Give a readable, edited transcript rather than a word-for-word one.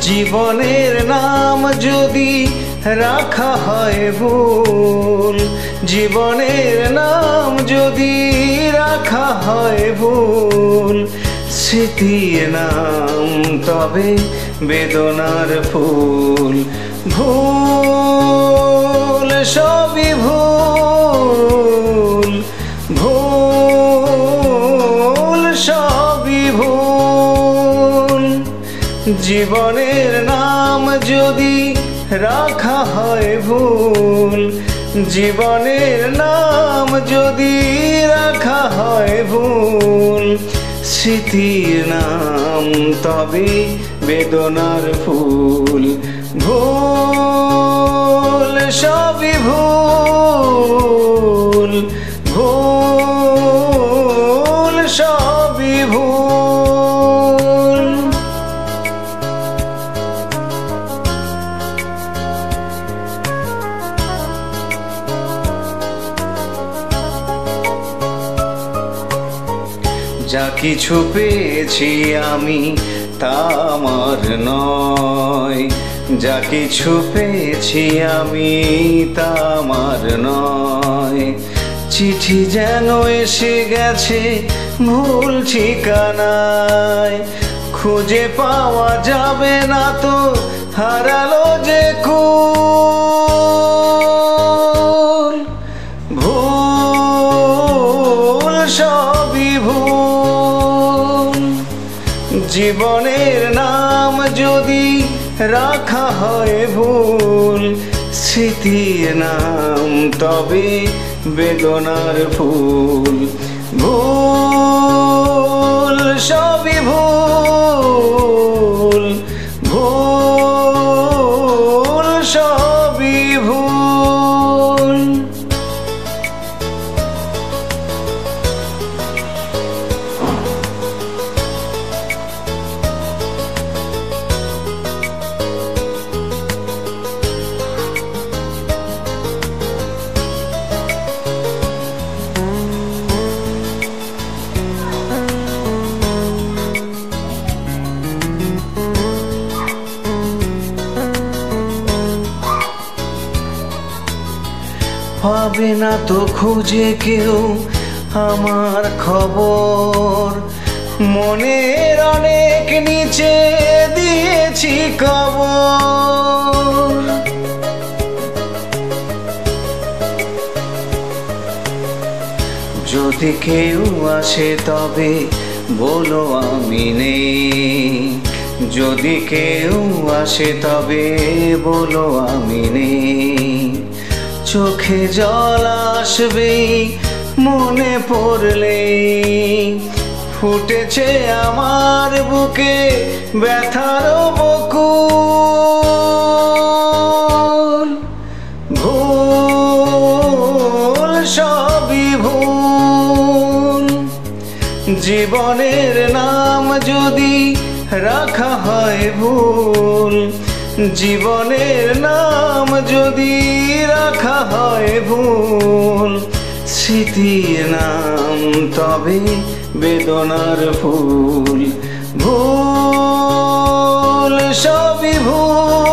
জীবনের নাম যদি রাখা হয় ভুল, জীবনের নাম যদি রাখা হয় ভুল, স্মৃতির নাম তবে বেদনার ফুল। ভুল সবই ভুল, ভুল সবই ভুল। জীবনের নাম যদি রাখা হয় ভুল, জীবনের নাম যদি রাখা হয় ভুল, স্মৃতির নাম তবে বেদনার ফুল। ভুল সবই ভুল, ভুল সবই ভুল। যা কিছু পেয়েছি আমি তা আমার নয়, যা কিছু পেয়েছি আমি তা আমার নয়। চিঠি যেন এসে গেছে ভুল ঠিকানায়, খুঁজে পাওয়া যাবে না তো হারালো যে কুল। ভুল সবই ভুল। জীবনের নাম যদি রাখা হয় ভুল, স্মৃতির নাম তবে বেদনার ফুল। ভুল সবই ভুল, ভুল সবই ভুল। পাবে না তো খুঁজে কেউ আমার খবর, মনের অনেক নিচে দিয়েছি কবর। যদি কেউ আসে তবে বলো আমি নেই, যদি কেউ আসে তবে বলো আমি নেই। চোখে জল আসবে মনে পড়লে, ফুটেছে আমার বুকে ব্যথার বকুল। ভুল সবই ভুল। জীবনের নাম যদি রাখা হয় ভুল, জীবনের নাম যদি রাখা হয় ভুল, স্মৃতির নাম তবে বেদনার ফুল। ভুল সবই ভুল।